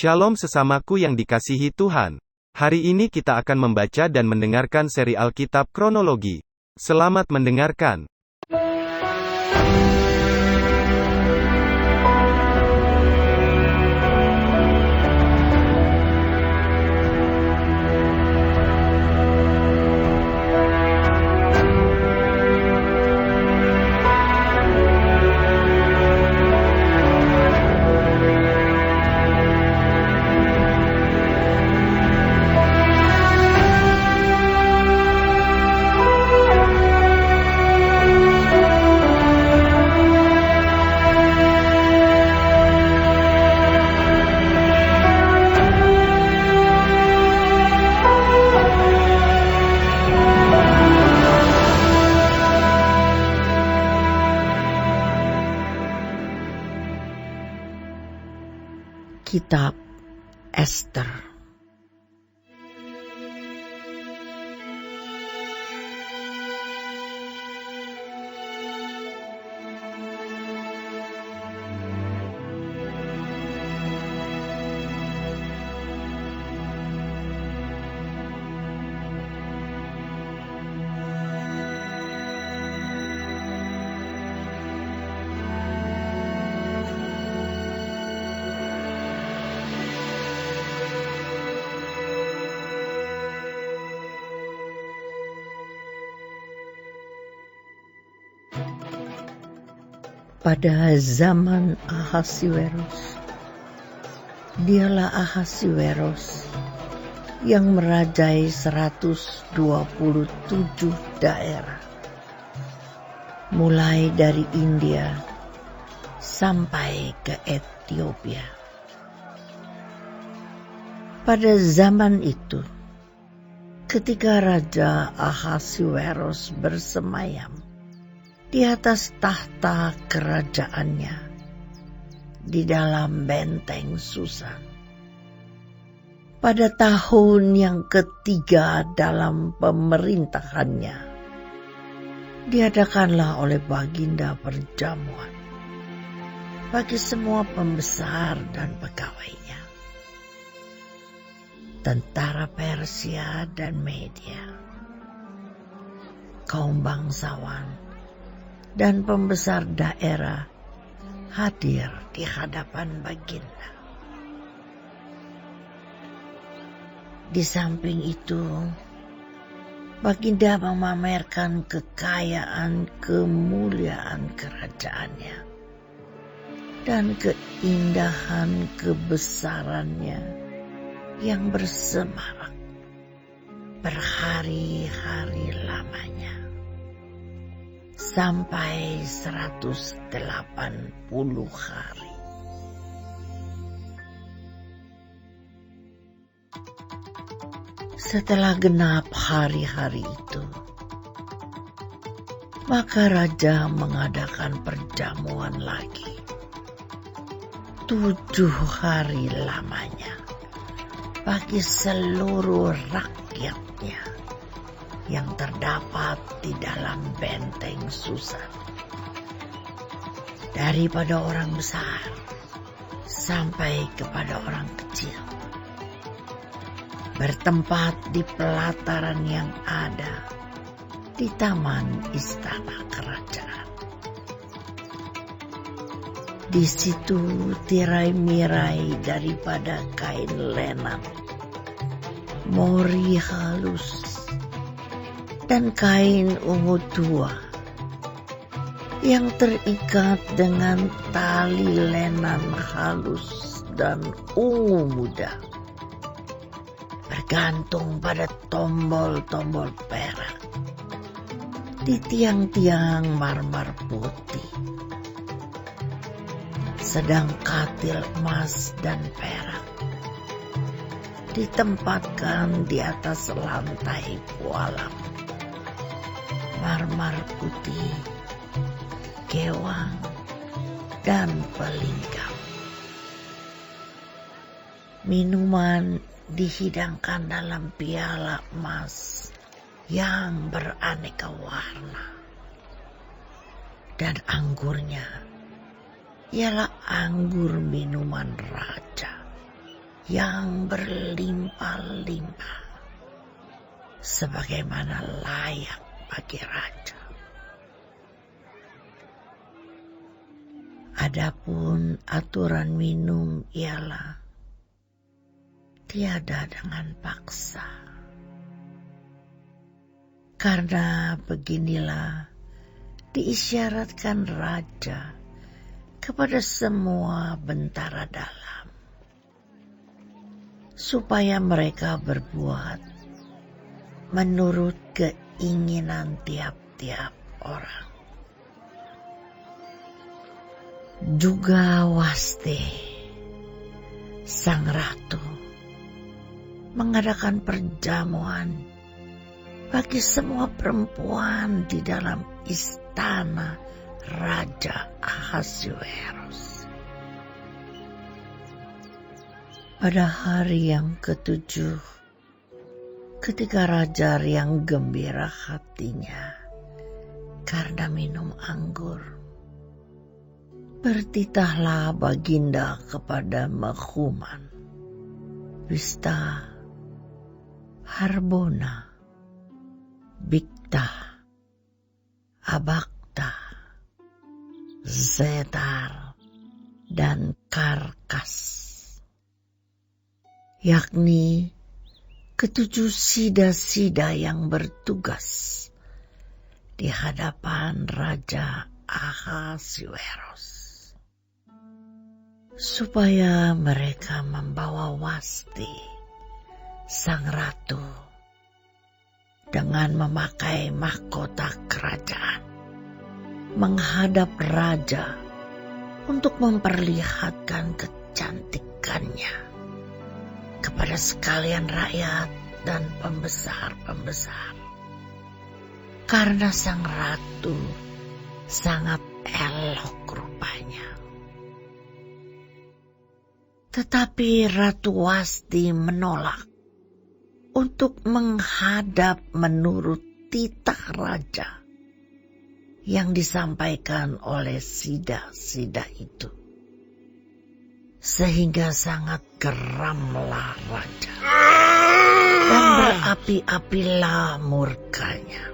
Shalom sesamaku yang dikasihi Tuhan. Hari ini kita akan membaca dan mendengarkan seri Alkitab Kronologi. Selamat mendengarkan. Kitab Ester. Pada zaman Ahasiweros, dialah Ahasiweros yang merajai 127 daerah, mulai dari India sampai ke Ethiopia. Pada zaman itu, ketika Raja Ahasiweros bersemayam di atas tahta kerajaannya di dalam benteng Susan, pada tahun yang ketiga dalam pemerintahannya, diadakanlah oleh Baginda perjamuan bagi semua pembesar dan pegawainya, tentara Persia dan Media, kaum bangsawan dan pembesar daerah hadir di hadapan Baginda. Di samping itu, Baginda memamerkan kekayaan kemuliaan kerajaannya dan keindahan kebesarannya yang bersemarak berhari-hari lamanya, sampai 180 hari. Setelah genap hari-hari itu, maka raja mengadakan perjamuan lagi 7 hari lamanya bagi seluruh rakyatnya yang terdapat di dalam benteng Susan, daripada orang besar sampai kepada orang kecil, bertempat di pelataran yang ada di taman istana kerajaan. Di situ tirai-mirai daripada kain lenan, mori halus, dan kain ungu tua yang terikat dengan tali lenan halus dan ungu muda, bergantung pada tombol-tombol perak di tiang-tiang marmer putih, sedang katil emas dan perak ditempatkan di atas lantai pualam marmer putih, gewang, dan pelingkap. Minuman dihidangkan dalam piala emas yang beraneka warna, dan anggurnya ialah anggur minuman raja yang berlimpah-limpah, sebagaimana layak bagi raja. Adapun aturan minum ialah tiada dengan paksa. Karena beginilah diisyaratkan raja kepada semua bentara dalam, supaya mereka berbuat menurut keinginan tiap-tiap orang. Juga Wasti, sang ratu, mengadakan perjamuan bagi semua perempuan di dalam istana Raja Ahasuerus. Pada hari yang ke-7, ketika raja riang gembira hatinya karena minum anggur, bertitahlah baginda kepada Mehuman, Bista, Harbona, Bikta, Abakta, Zetar, dan Karkas, yakni ke-7 sida-sida yang bertugas di hadapan Raja Ahasuerus, supaya mereka membawa Wasti, sang ratu, dengan memakai mahkota kerajaan menghadap raja untuk memperlihatkan kecantikannya kepada sekalian rakyat dan pembesar-pembesar. Karena sang ratu sangat elok rupanya. Tetapi Ratu Wasti menolak untuk menghadap menurut titah raja yang disampaikan oleh sida-sida itu. Sehingga sangat geramlah raja dan berapi-apilah murkanya.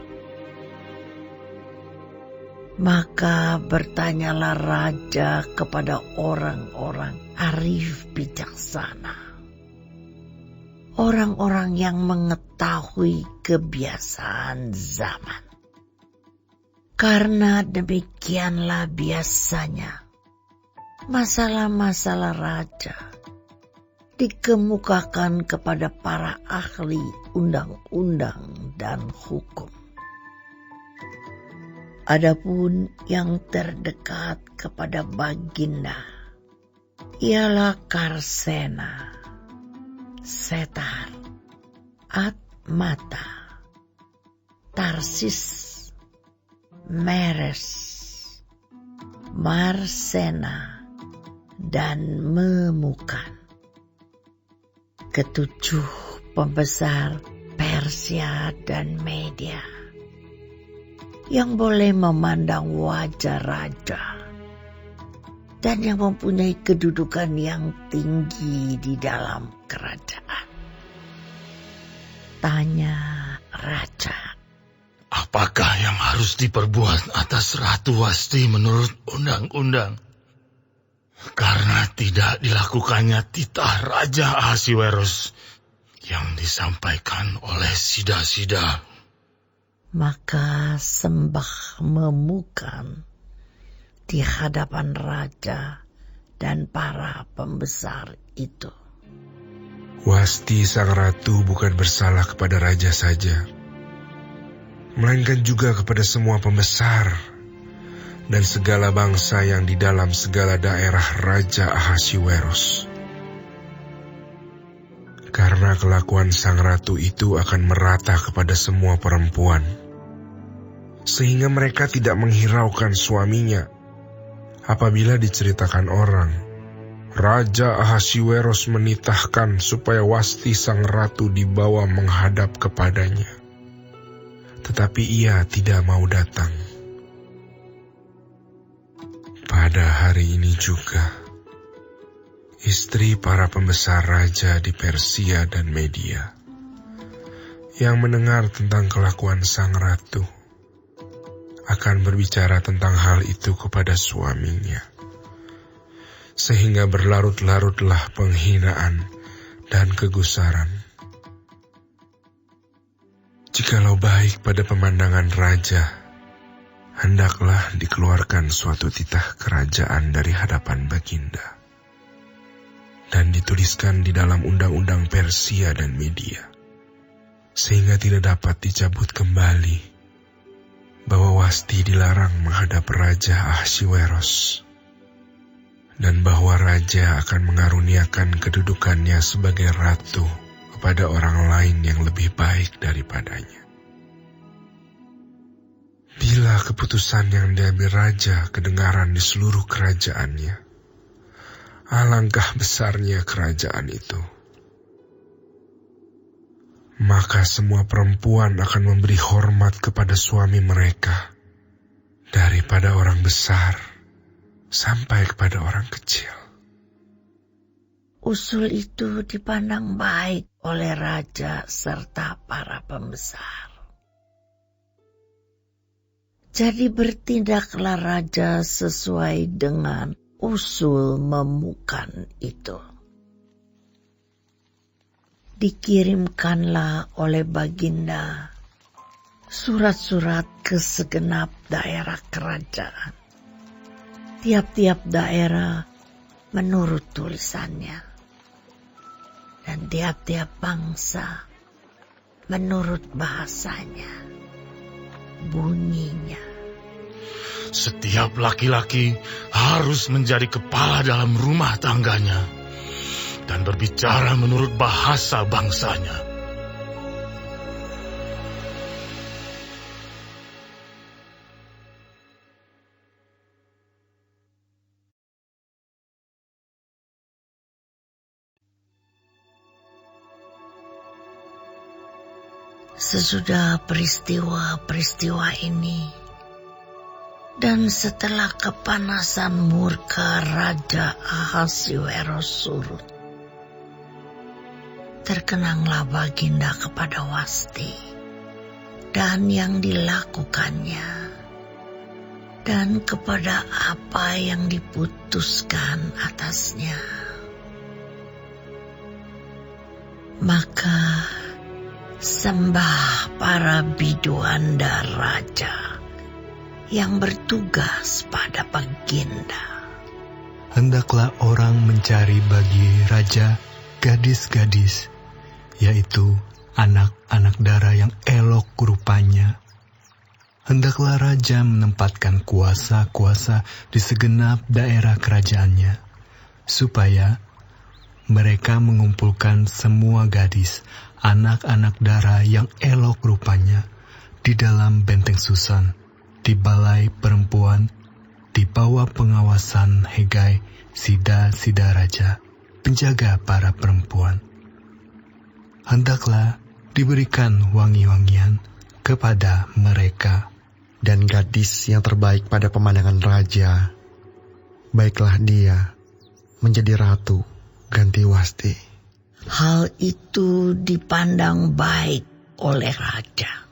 Maka bertanyalah raja kepada orang-orang arif bijaksana, orang-orang yang mengetahui kebiasaan zaman. Karena demikianlah biasanya masalah-masalah raja dikemukakan kepada para ahli undang-undang dan hukum. Adapun yang terdekat kepada baginda ialah Karsena, Setar, Atmata, Tarsis, Meres, Marsena, dan Memukan. ke-7 pembesar Persia dan Media yang boleh memandang wajah raja dan yang mempunyai kedudukan yang tinggi di dalam kerajaan. Tanya raja, apakah yang harus diperbuat atas Ratu Wasti menurut undang-undang? Karena tidak dilakukannya titah Raja Ahasuerus yang disampaikan oleh sida-sida. Maka sembah Memukan di hadapan raja dan para pembesar itu. Wasti sang ratu bukan bersalah kepada raja saja, melainkan juga kepada semua pembesar dan segala bangsa yang di dalam segala daerah Raja Ahasuerus. Karena kelakuan sang ratu itu akan merata kepada semua perempuan, sehingga mereka tidak menghiraukan suaminya. Apabila diceritakan orang, Raja Ahasuerus menitahkan supaya Wasti sang ratu dibawa menghadap kepadanya. Tetapi ia tidak mau datang. Pada hari ini juga, istri para pembesar raja di Persia dan Media, yang mendengar tentang kelakuan sang ratu, akan berbicara tentang hal itu kepada suaminya, sehingga berlarut-larutlah penghinaan dan kegusaran. Jikalau baik pada pemandangan raja, hendaklah dikeluarkan suatu titah kerajaan dari hadapan baginda, dan dituliskan di dalam undang-undang Persia dan Media, sehingga tidak dapat dicabut kembali, bahwa Wasti dilarang menghadap Raja Ahasweros, dan bahwa raja akan mengaruniakan kedudukannya sebagai ratu kepada orang lain yang lebih baik daripadanya. Bila keputusan yang diambil raja kedengaran di seluruh kerajaannya, alangkah besarnya kerajaan itu. Maka semua perempuan akan memberi hormat kepada suami mereka, daripada orang besar sampai kepada orang kecil. Usul itu dipandang baik oleh raja serta para pembesar. Jadi bertindaklah raja sesuai dengan usul memukan itu. Dikirimkanlah oleh baginda surat-surat ke segenap daerah kerajaan. Tiap-tiap daerah menurut tulisannya, dan tiap-tiap bangsa menurut bahasanya, bunyinya. Setiap laki-laki harus menjadi kepala dalam rumah tangganya dan berbicara menurut bahasa bangsanya. Sesudah peristiwa-peristiwa ini, dan setelah kepanasan murka Raja Ahasweros surut, terkenanglah baginda kepada Wasti dan yang dilakukannya, dan kepada apa yang diputuskan atasnya. Maka sembah para biduanda raja yang bertugas pada baginda. Hendaklah orang mencari bagi raja gadis-gadis, yaitu anak-anak dara yang elok rupanya. Hendaklah raja menempatkan kuasa-kuasa di segenap daerah kerajaannya, supaya mereka mengumpulkan semua gadis, anak-anak dara yang elok rupanya, di dalam benteng Susan, di balai perempuan, di bawah pengawasan Hegai, sida-sida raja, penjaga para perempuan. Hendaklah diberikan wangi-wangian kepada mereka. Dan gadis yang terbaik pada pemandangan raja, baiklah dia menjadi ratu ganti Wasti. Hal itu dipandang baik oleh raja,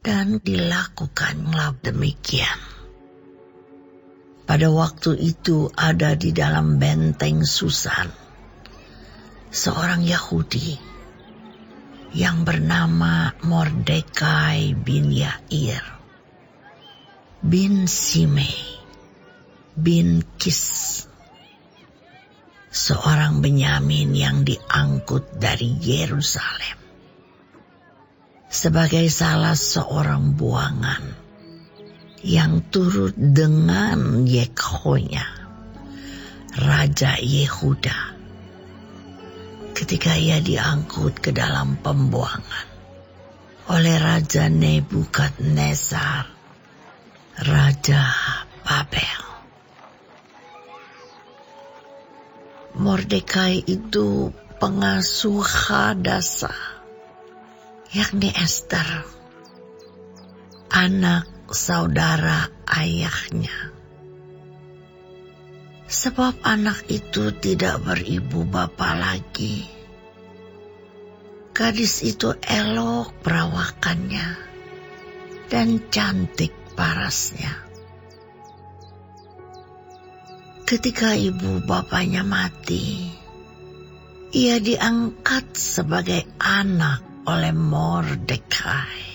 dan dilakukanlah demikian. Pada waktu itu ada di dalam benteng Susan seorang Yahudi yang bernama Mordekai bin Yair bin Simei bin Kis, seorang Benyamin yang diangkut dari Yerusalem sebagai salah seorang buangan yang turut dengan Yekhonya, Raja Yehuda, ketika ia diangkut ke dalam pembuangan oleh Raja Nebukadnezar, Raja Babel. Mordekai itu pengasuh Hadasa, yakni Ester, anak saudara ayahnya. sebab anak itu tidak beribu bapa lagi. Gadis itu elok perawakannya dan cantik parasnya. Ketika ibu bapanya mati, ia diangkat sebagai anak oleh Mordekai.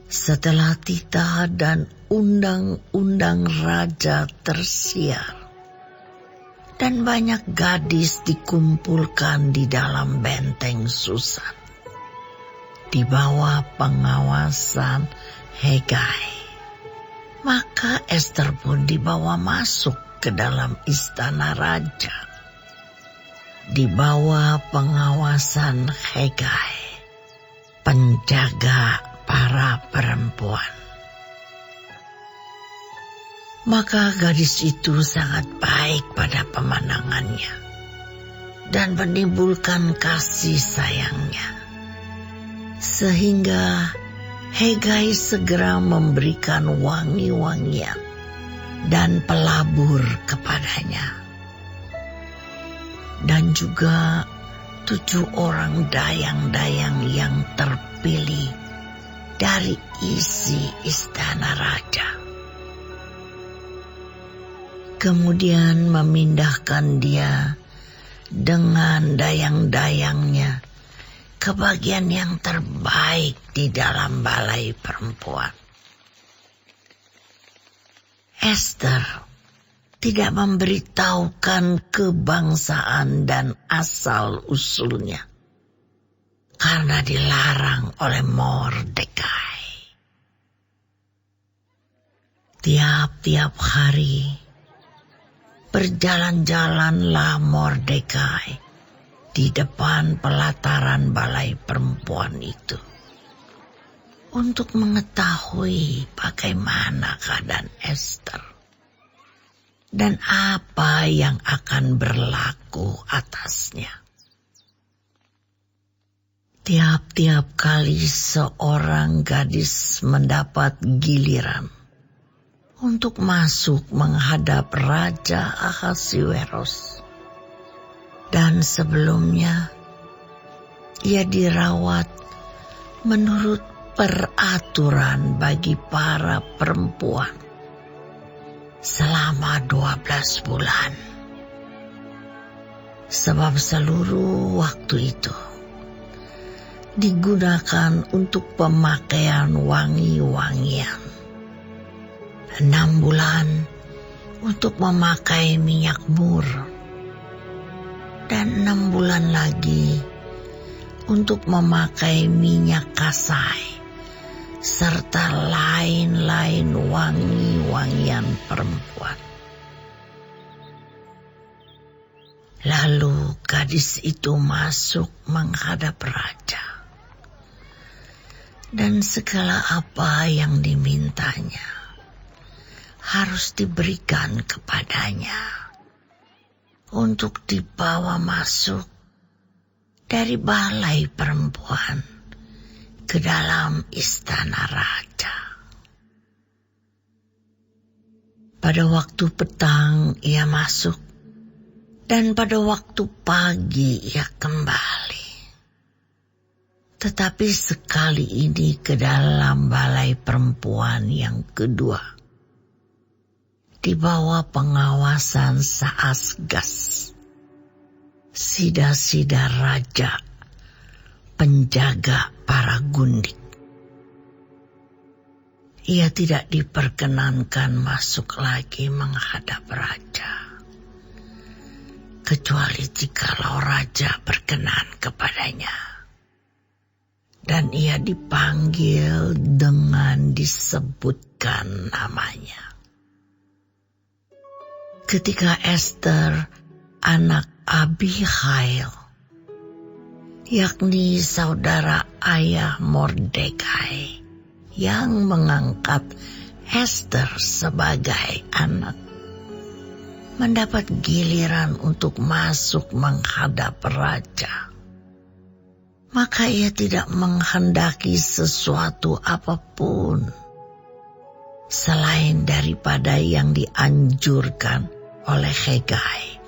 Setelah titah dan undang-undang raja tersiar, dan banyak gadis dikumpulkan di dalam benteng Susan, di bawah pengawasan Hegai, maka Ester pun dibawa masuk ke dalam istana raja, di bawah pengawasan Hegai, penjaga para perempuan. Maka gadis itu sangat baik pada pemandangannya dan menimbulkan kasih sayangnya, sehingga Hegai segera memberikan wangi-wangian dan pelabur kepadanya, dan juga 7 orang dayang-dayang yang terpilih dari isi istana raja. Kemudian memindahkan dia dengan dayang-dayangnya ke bagian yang terbaik di dalam balai perempuan. Ester tidak memberitahukan kebangsaan dan asal-usulnya karena dilarang oleh Mordekai. Tiap-tiap hari berjalan-jalanlah Mordekai di depan pelataran balai perempuan itu untuk mengetahui bagaimana keadaan Ester dan apa yang akan berlaku atasnya. Tiap-tiap kali seorang gadis mendapat giliran untuk masuk menghadap Raja Ahasiweros, dan sebelumnya ia dirawat menurut peraturan bagi para perempuan selama 12 bulan. Sebab seluruh waktu itu digunakan untuk pemakaian wangi-wangian. 6 bulan untuk memakai minyak mur, dan 6 bulan lagi untuk memakai minyak kasai, serta lain-lain wangi-wangian perempuan. Lalu gadis itu masuk menghadap raja, dan segala apa yang dimintanya harus diberikan kepadanya untuk dibawa masuk dari balai perempuan ke dalam istana raja. Pada waktu petang ia masuk, dan pada waktu pagi ia kembali. Tetapi sekali ini ke dalam balai perempuan yang kedua, di bawah pengawasan Saasgas, sida-sida raja, penjaga para gundik. Ia tidak diperkenankan masuk lagi menghadap raja, kecuali jikalau raja berkenan kepadanya, dan ia dipanggil dengan disebutkan namanya. Ketika Ester, anak Abihail, yakni saudara ayah Mordekai, yang mengangkat Ester sebagai anak, mendapat giliran untuk masuk menghadap raja, maka ia tidak menghendaki sesuatu apapun selain daripada yang dianjurkan oleh Hegai.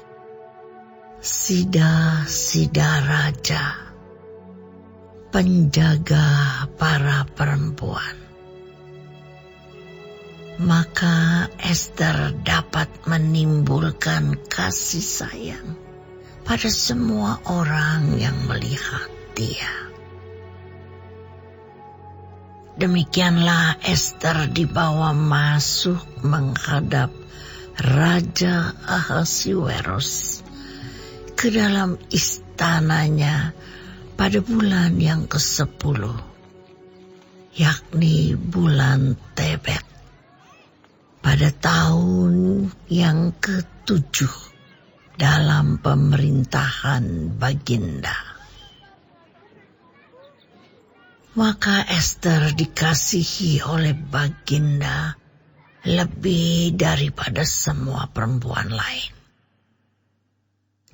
Sida raja, penjaga para perempuan. Maka Ester dapat menimbulkan kasih sayang pada semua orang yang melihat dia. Demikianlah Ester dibawa masuk menghadap Raja Ahasuerus ke dalam istananya pada bulan yang ke-10, yakni bulan Tebet, pada tahun yang ke-7 dalam pemerintahan Baginda. Maka Ester dikasihi oleh Baginda lebih daripada semua perempuan lain.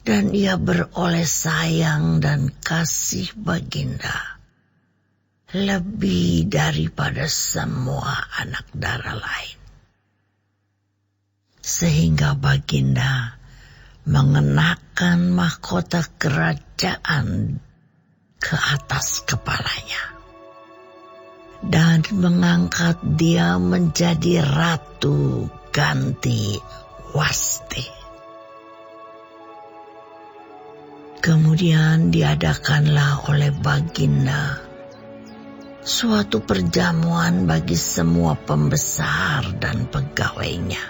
Dan ia beroleh sayang dan kasih Baginda lebih daripada semua anak dara lain. Sehingga Baginda mengenakan mahkota kerajaan ke atas kepalanya dan mengangkat dia menjadi ratu ganti Wasti. Kemudian diadakanlah oleh Baginda suatu perjamuan bagi semua pembesar dan pegawainya,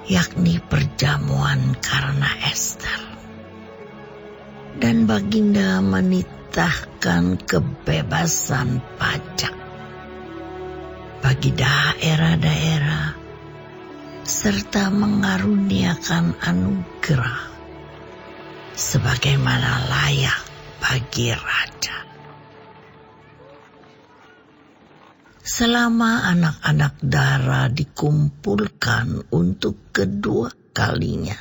yakni perjamuan karena Ester. Dan Baginda menitahkan kebebasan pajak bagi daerah-daerah serta mengaruniakan anugerah sebagaimana layak bagi raja. Selama anak-anak dara dikumpulkan untuk kedua kalinya,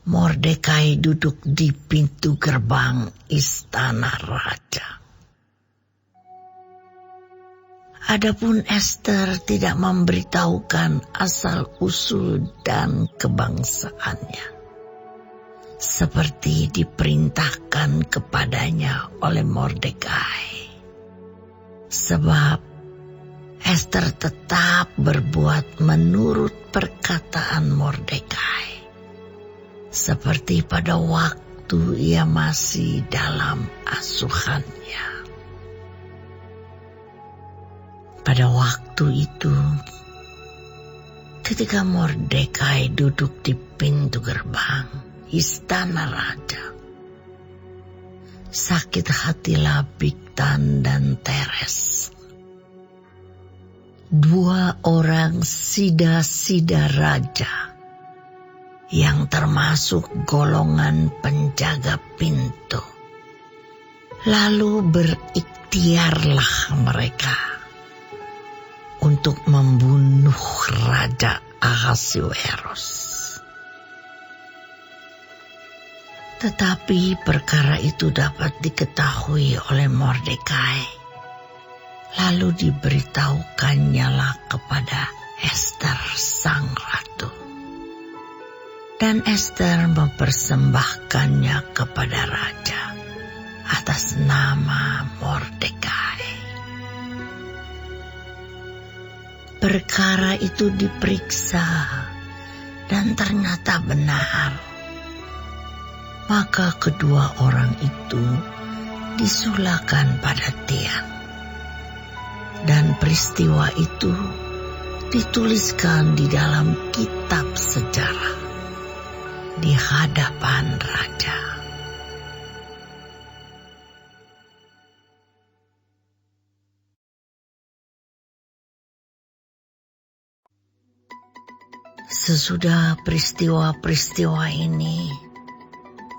Mordekai duduk di pintu gerbang istana raja. Adapun Ester tidak memberitahukan asal-usul dan kebangsaannya, seperti diperintahkan kepadanya oleh Mordekai. Sebab Ester tetap berbuat menurut perkataan Mordekai, seperti pada waktu ia masih dalam asuhannya. Pada waktu itu, ketika Mordekai duduk di pintu gerbang istana raja, sakit hatilah Bigtan dan Teres, dua orang sida raja yang termasuk golongan penjaga pintu. Lalu berikhtiarlah mereka untuk membunuh Raja Ahasuerus. Tetapi perkara itu dapat diketahui oleh Mordekai, lalu diberitahukannya kepada Ester sang ratu. Dan Ester mempersembahkannya kepada raja atas nama Mordekai. Perkara itu diperiksa dan ternyata benar. Maka kedua orang itu disulakan pada tiang. Dan peristiwa itu dituliskan di dalam kitab sejarah di hadapan raja. Sesudah peristiwa-peristiwa ini,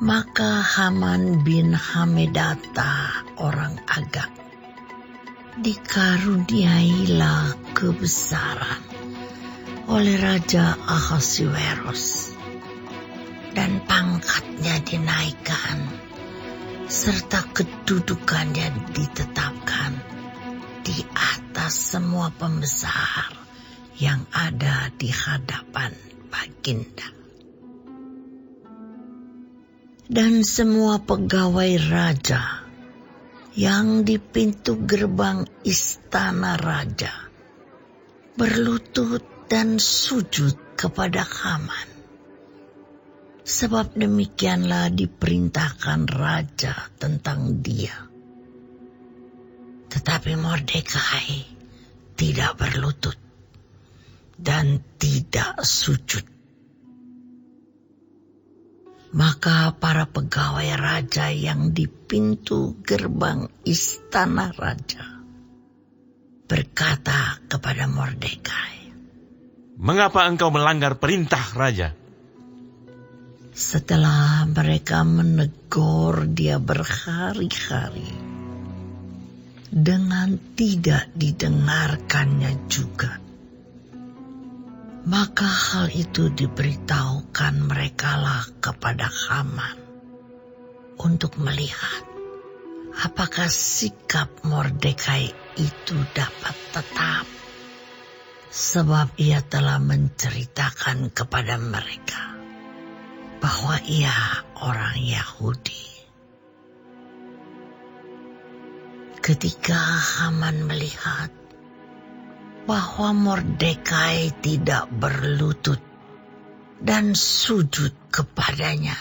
maka Haman bin Hamedata orang Agag dikaruniailah kebesaran oleh Raja Ahasuerus, dan pangkatnya dinaikkan serta kedudukannya ditetapkan di atas semua pembesar yang ada di hadapan Baginda. Dan semua pegawai raja yang di pintu gerbang istana raja berlutut dan sujud kepada Haman. Sebab demikianlah diperintahkan raja tentang dia. Tetapi Mordekai tidak berlutut dan tidak sujud. Maka para pegawai raja yang di pintu gerbang istana raja berkata kepada Mordekai, "Mengapa engkau melanggar perintah raja?" Setelah mereka menegur dia berhari-hari, dengan tidak didengarkannya juga, maka hal itu diberitahukan merekalah kepada Haman untuk melihat apakah sikap Mordekai itu dapat tetap, sebab ia telah menceritakan kepada mereka bahwa ia orang Yahudi. Ketika Haman melihat bahwa Mordekai tidak berlutut dan sujud kepadanya,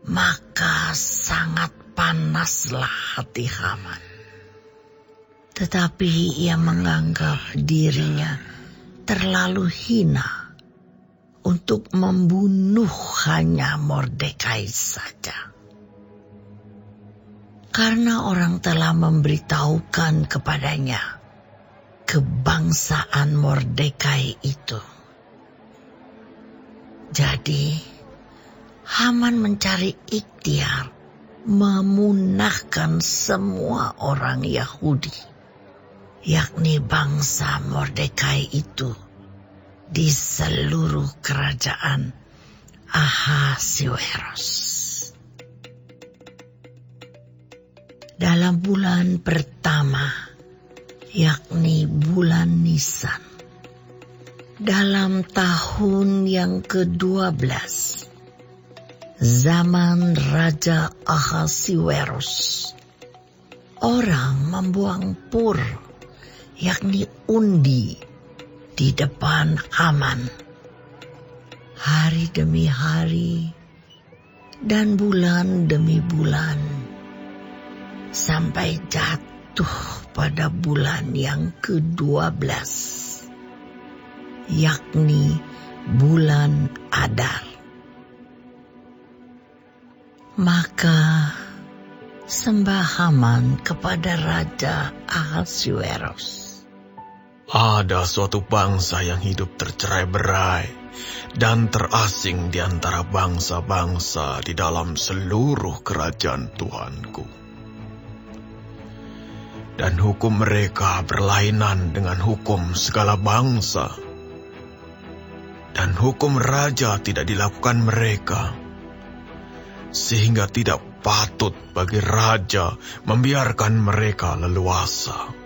maka sangat panaslah hati Haman. Tetapi ia menganggap dirinya terlalu hina untuk membunuh hanya Mordekai saja. Karena orang telah memberitahukan kepadanya kebangsaan Mordekai itu. Jadi, Haman mencari ikhtiar memunahkan semua orang Yahudi, yakni bangsa Mordekai itu, di seluruh kerajaan Ahasuerus. Dalam bulan pertama, yakni bulan Nisan, dalam tahun yang ke-12, zaman Raja Ahasuerus, orang membuang pur, yakni undi, di depan Haman, hari demi hari dan bulan demi bulan, sampai jatuh pada bulan yang ke-12, yakni bulan Adar. Maka sembah Haman kepada Raja Ahasuerus, Ada suatu bangsa yang hidup tercerai-berai dan terasing di antara bangsa-bangsa di dalam seluruh kerajaan Tuanku. Dan hukum mereka berlainan dengan hukum segala bangsa. Dan hukum raja tidak dilakukan mereka, sehingga tidak patut bagi raja membiarkan mereka leluasa.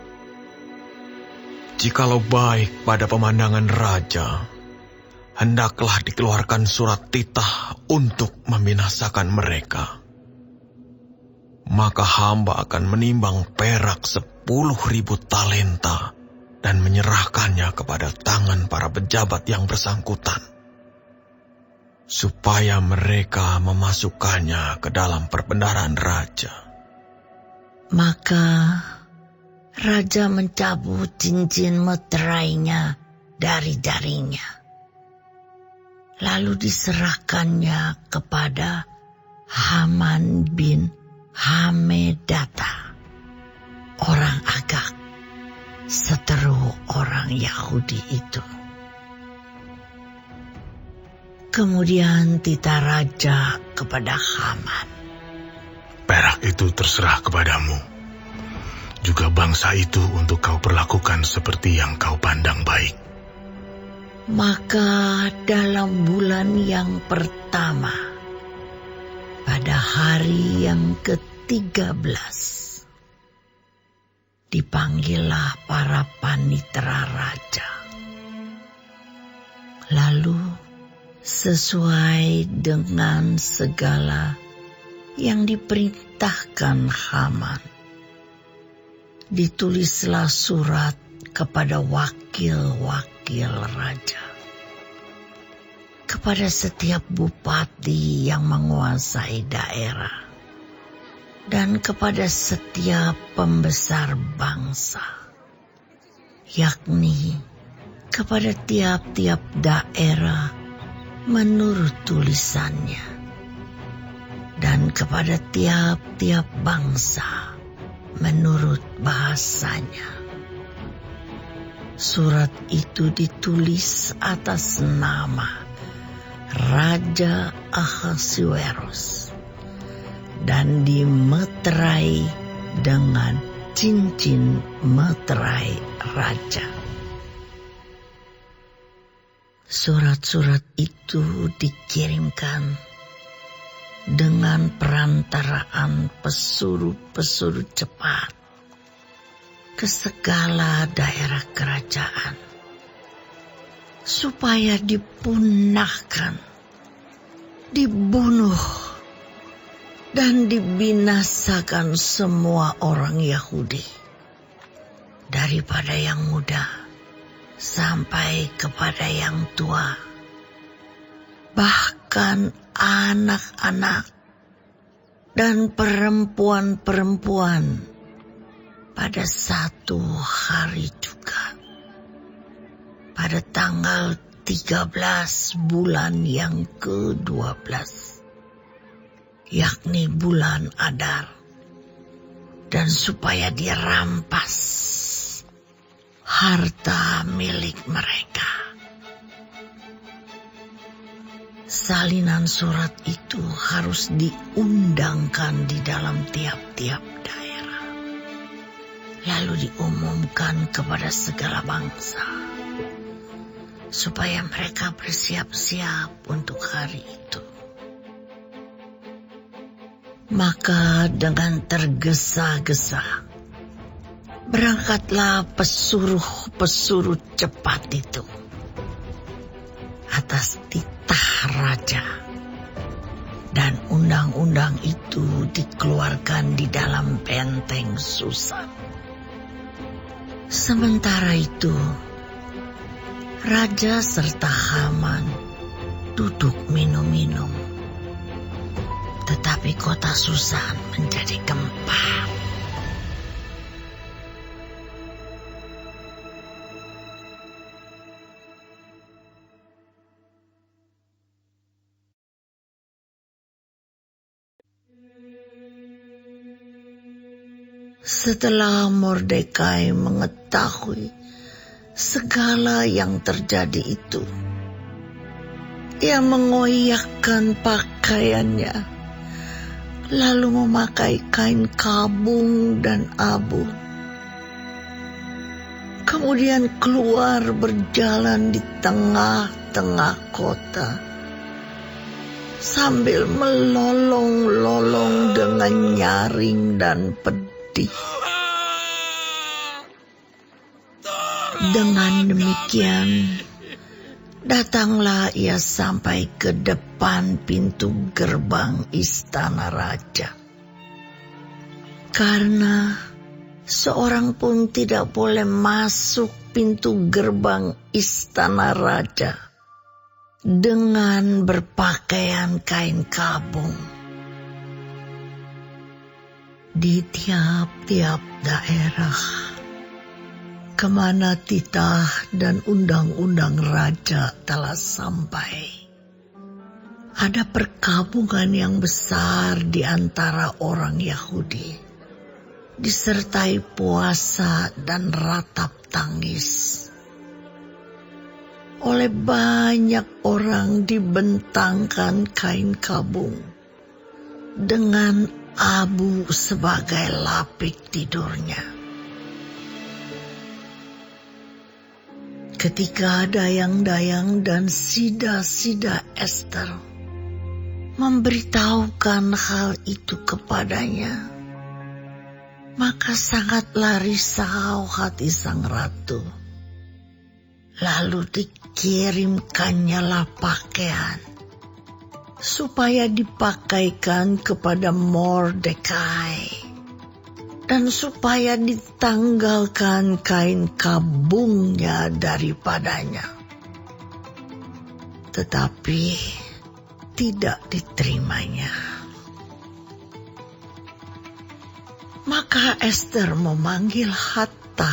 Jikalau baik pada pemandangan raja, hendaklah dikeluarkan surat titah untuk membinasakan mereka. Maka hamba akan menimbang perak 10.000 talenta dan menyerahkannya kepada tangan para pejabat yang bersangkutan, supaya mereka memasukkannya ke dalam perbendaharaan raja. Maka raja mencabut cincin meterainya dari jarinya, lalu diserahkannya kepada Haman bin Hamedata, orang Agag, seteru orang Yahudi itu. Kemudian titah raja kepada Haman, Perak itu terserah kepadamu. Juga bangsa itu untuk kau perlakukan seperti yang kau pandang baik. Maka dalam bulan yang pertama, pada hari yang ke-13, dipanggillah para panitera raja. Lalu sesuai dengan segala yang diperintahkan Haman, ditulislah surat kepada wakil-wakil raja, kepada setiap bupati yang menguasai daerah, dan kepada setiap pembesar bangsa, yakni kepada tiap-tiap daerah menurut tulisannya, dan kepada tiap-tiap bangsa menurut bahasanya. Surat itu ditulis atas nama Raja Ahasuerus dan dimeterai dengan cincin meterai raja. Surat-surat itu dikirimkan dengan perantaraan pesuruh-pesuruh cepat ke segala daerah kerajaan, supaya dipunahkan, dibunuh, dan dibinasakan semua orang Yahudi, daripada yang muda sampai kepada yang tua, bahkan anak-anak dan perempuan-perempuan pada satu hari juga, pada tanggal 13 bulan yang ke-12, yakni bulan Adar, dan supaya dirampas harta milik mereka. Salinan surat itu harus diundangkan di dalam tiap-tiap daerah, lalu diumumkan kepada segala bangsa, supaya mereka bersiap-siap untuk hari itu. Maka dengan tergesa-gesa berangkatlah pesuruh-pesuruh cepat itu atas titah raja, dan undang-undang itu dikeluarkan di dalam benteng Susan. Sementara itu, raja serta Haman duduk minum-minum, tetapi kota Susan menjadi gempar. Setelah Mordekai mengetahui segala yang terjadi itu, ia mengoyakkan pakaiannya, lalu memakai kain kabung dan abu. Kemudian keluar berjalan di tengah-tengah kota, sambil melolong-lolong dengan nyaring dan pedih. Dengan demikian, datanglah ia sampai ke depan pintu gerbang istana raja. Karena seorang pun tidak boleh masuk pintu gerbang istana raja dengan berpakaian kain kabung. Di tiap-tiap daerah kemana titah dan undang-undang raja telah sampai, ada perkabungan yang besar di antara orang Yahudi, disertai puasa dan ratap tangis. Oleh banyak orang dibentangkan kain kabung dengan abu sebagai lapik tidurnya. Ketika dayang-dayang dan sida-sida Ester memberitahukan hal itu kepadanya, Maka sangatlah risau hati sang ratu. Lalu dikirimkannya pakaian supaya dipakaikan kepada Mordekai, dan supaya ditanggalkan kain kabungnya daripadanya. Tetapi tidak diterimanya. Maka Ester memanggil Hatta,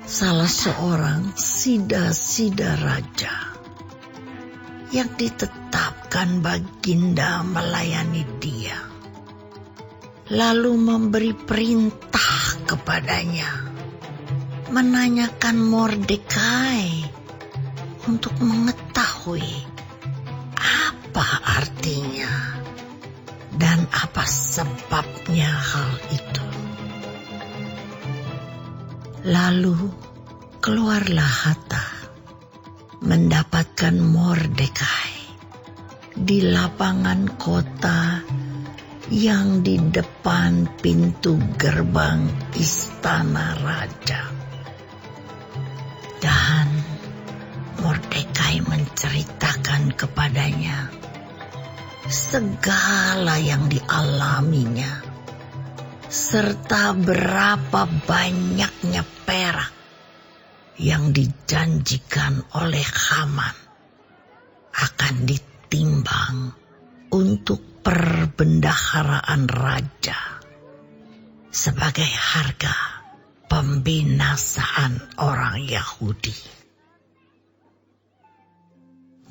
salah seorang sida-sida raja yang ditetapkan baginda melayani dia, lalu memberi perintah kepadanya menanyakan Mordekai untuk mengetahui apa artinya dan apa sebabnya hal itu. Lalu keluarlah Hatta mendapatkan Mordekai di lapangan kota yang di depan pintu gerbang istana raja. Dan Mordekai menceritakan kepadanya segala yang dialaminya, serta berapa banyaknya perak yang dijanjikan oleh Haman akan ditimbang untuk perbendaharaan raja sebagai harga pembinasaan orang Yahudi.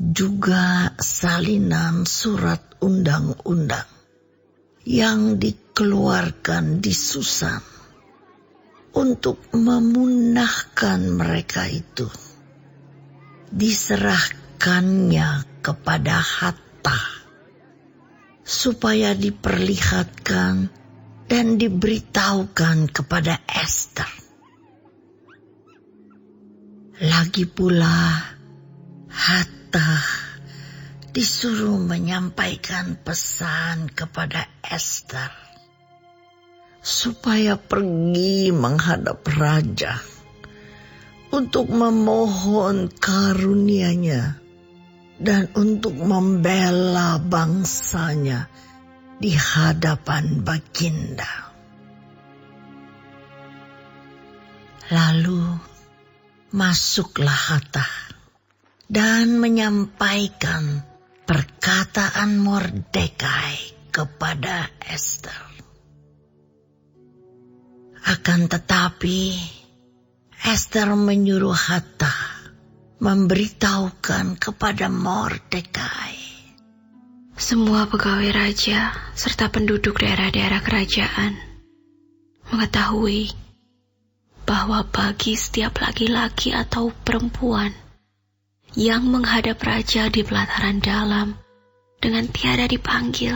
Juga salinan surat undang-undang yang dikeluarkan di Susan untuk memunahkan mereka itu diserahkannya kepada Hatta supaya diperlihatkan dan diberitahukan kepada Ester. Lagi pula Hatta disuruh menyampaikan pesan kepada Ester supaya pergi menghadap raja untuk memohon karunia-Nya dan untuk membela bangsanya di hadapan baginda. Lalu masuklah Hatta dan menyampaikan perkataan Mordekai kepada Ester. Akan tetapi Ester menyuruh Hatta memberitahukan kepada Mordekai, semua pegawai raja serta penduduk daerah-daerah kerajaan mengetahui bahwa bagi setiap laki-laki atau perempuan yang menghadap raja di pelataran dalam dengan tiada dipanggil,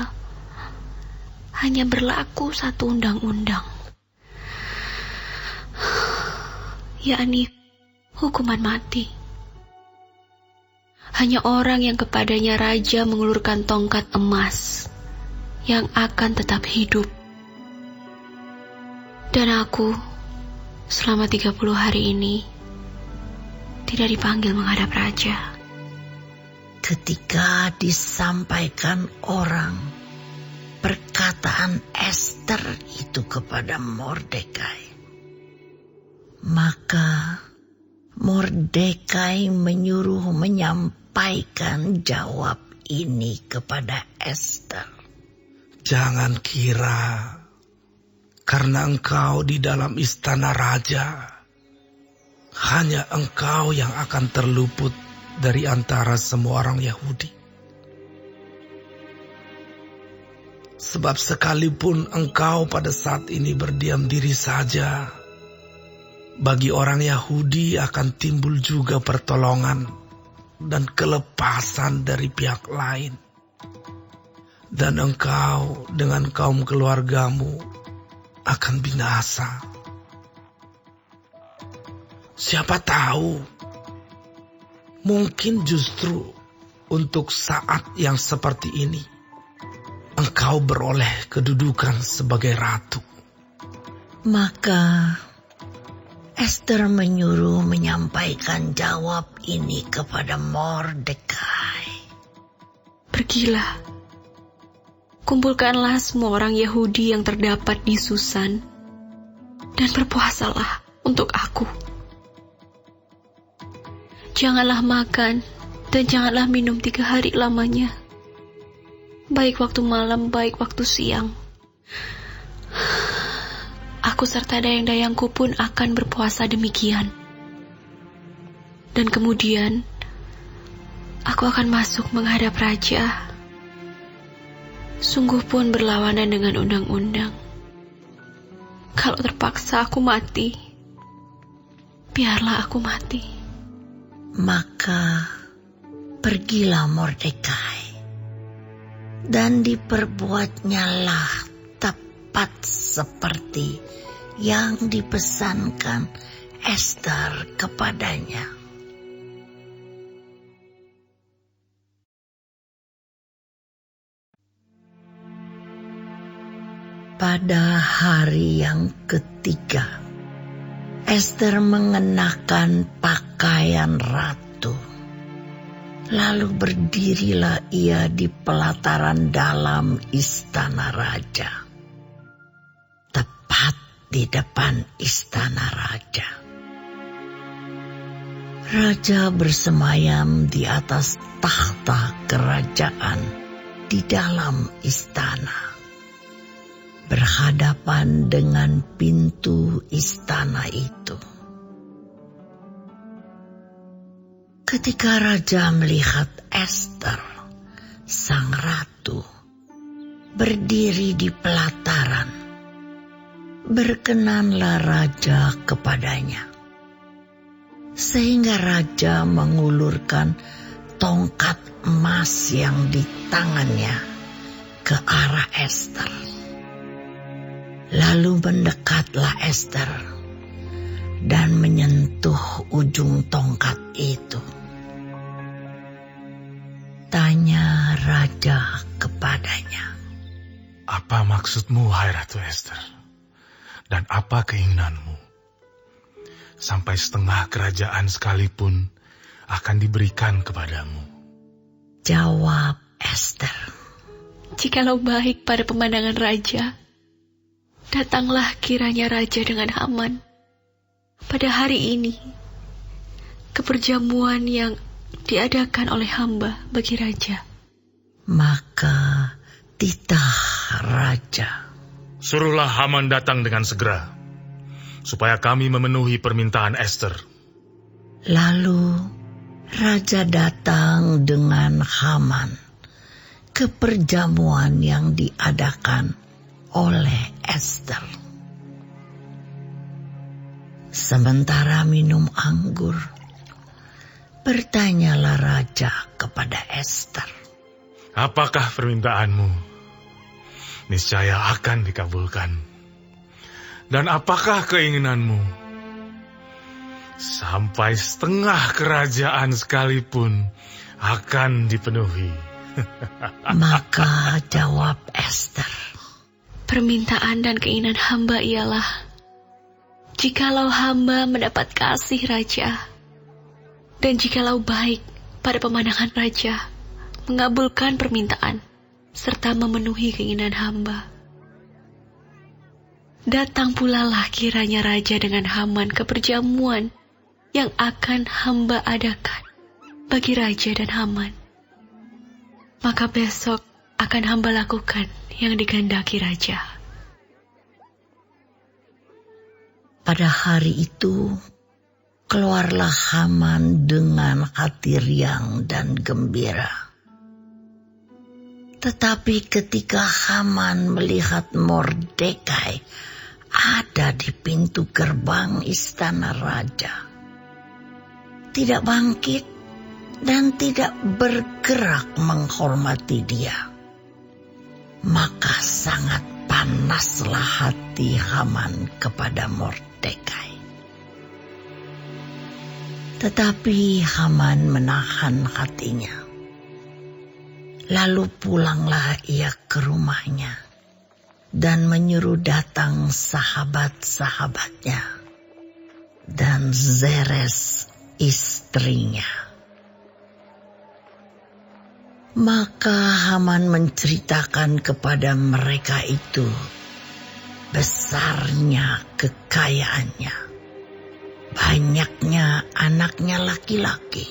hanya berlaku satu undang-undang, yakni hukuman mati. Hanya orang yang kepadanya raja mengulurkan tongkat emas yang akan tetap hidup. Dan aku selama 30 hari ini tidak dipanggil menghadap raja. Ketika disampaikan orang perkataan Ester itu kepada Mordekai, maka Mordekai menyuruh menyampaikan jawab ini kepada Ester. Jangan kira karena engkau di dalam istana raja, hanya engkau yang akan terluput dari antara semua orang Yahudi. Sebab sekalipun engkau pada saat ini berdiam diri saja, bagi orang Yahudi akan timbul juga pertolongan dan kelepasan dari pihak lain. Dan engkau dengan kaum keluargamu akan binasa. Siapa tahu, mungkin justru untuk saat yang seperti ini, engkau beroleh kedudukan sebagai ratu. Maka Ester menyuruh menyampaikan jawab ini kepada Mordekai. Pergilah, kumpulkanlah semua orang Yahudi yang terdapat di Susan, dan berpuasalah untuk aku. Janganlah makan dan janganlah minum 3 hari lamanya, baik waktu malam, baik waktu siang. Aku serta dayang-dayangku pun akan berpuasa demikian. Dan kemudian, aku akan masuk menghadap raja. Sungguh pun berlawanan dengan undang-undang. Kalau terpaksa aku mati, biarlah aku mati. Maka pergilah Mordekai, dan diperbuatnyalah tepat seperti yang dipesankan Ester kepadanya. Pada hari yang ketiga, Ester mengenakan pakaian ratu. Lalu berdirilah ia di pelataran dalam istana raja, tepat di depan istana raja. Raja bersemayam di atas takhta kerajaan di dalam istana, berhadapan dengan pintu istana itu. Ketika raja melihat Ester, sang ratu, berdiri di pelataran, berkenanlah raja kepadanya, sehingga raja mengulurkan tongkat emas yang di tangannya ke arah Ester. Lalu mendekatlah Ester dan menyentuh ujung tongkat itu. Tanya raja kepadanya, Apa maksudmu, hai Ratu Ester? Dan apa keinginanmu? Sampai setengah kerajaan sekalipun akan diberikan kepadamu. Jawab Ester, Jikalau baik pada pemandangan raja, datanglah kiranya raja dengan Haman pada hari ini ke perjamuan yang diadakan oleh hamba bagi raja. Maka titah raja, Suruhlah Haman datang dengan segera, supaya kami memenuhi permintaan Ester. Lalu raja datang dengan Haman ke perjamuan yang diadakan oleh Ester. Sementara minum anggur, bertanyalah raja kepada Ester, Apakah permintaanmu? Niscaya akan dikabulkan. Dan apakah keinginanmu? Sampai setengah kerajaan sekalipun akan dipenuhi. Maka jawab Ester, Permintaan dan keinginan hamba ialah, jikalau hamba mendapat kasih raja, dan jikalau baik pada pemandangan raja, mengabulkan permintaan, serta memenuhi keinginan hamba. Datang pula lah kiranya raja dengan Haman ke perjamuan yang akan hamba adakan bagi raja dan Haman. Maka besok akan hamba lakukan yang dikehendaki raja. pada hari itu keluarlah Haman dengan hati riang dan gembira. Tetapi ketika Haman melihat Mordekai ada di pintu gerbang istana raja, tidak bangkit dan tidak bergerak menghormati dia, maka sangat panaslah hati Haman kepada Mordekai. Tetapi Haman menahan hatinya. Lalu pulanglah ia ke rumahnya dan menyuruh datang sahabat-sahabatnya dan Zeres istrinya. Maka Haman menceritakan kepada mereka itu besarnya kekayaannya, banyaknya anaknya laki-laki,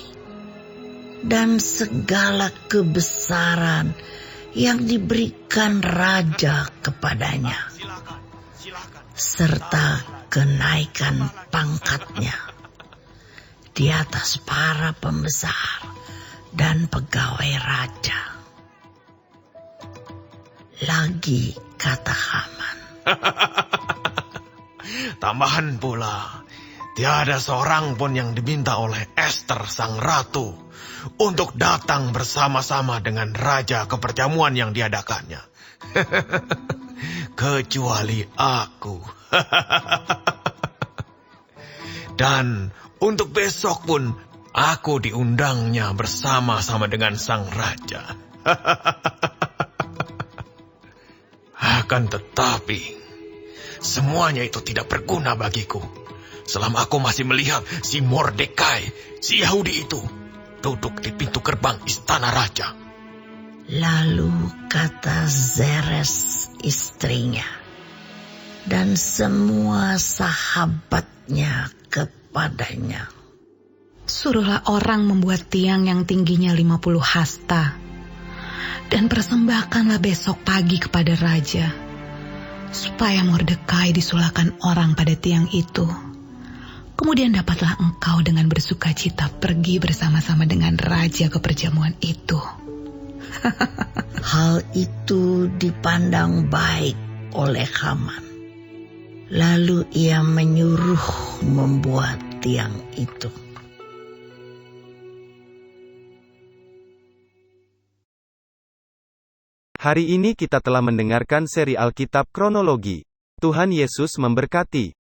dan segala kebesaran yang diberikan raja kepadanya, serta kenaikan pangkatnya di atas para pembesar dan pegawai raja. Lagi kata Haman, Tambahan pula, tiada seorang pun yang diminta oleh Ester sang ratu untuk datang bersama-sama dengan raja ke perjamuan yang diadakannya. Kecuali aku. Dan untuk besok pun aku diundangnya bersama-sama dengan sang raja. Akan tetapi, semuanya itu tidak berguna bagiku selama aku masih melihat si Mordekai, si Yahudi itu, duduk di pintu gerbang istana raja. lalu kata Zeres istrinya dan semua sahabatnya kepadanya, Suruhlah orang membuat tiang yang tingginya 50 hasta, dan persembahkanlah besok pagi kepada raja, supaya Mordekai disulahkan orang pada tiang itu. Kemudian dapatlah engkau dengan bersuka cita pergi bersama-sama dengan raja ke perjamuan itu. Hal itu dipandang baik oleh Haman. Lalu ia menyuruh membuat tiang itu. Hari ini kita telah mendengarkan seri Alkitab Kronologi. Tuhan Yesus memberkati.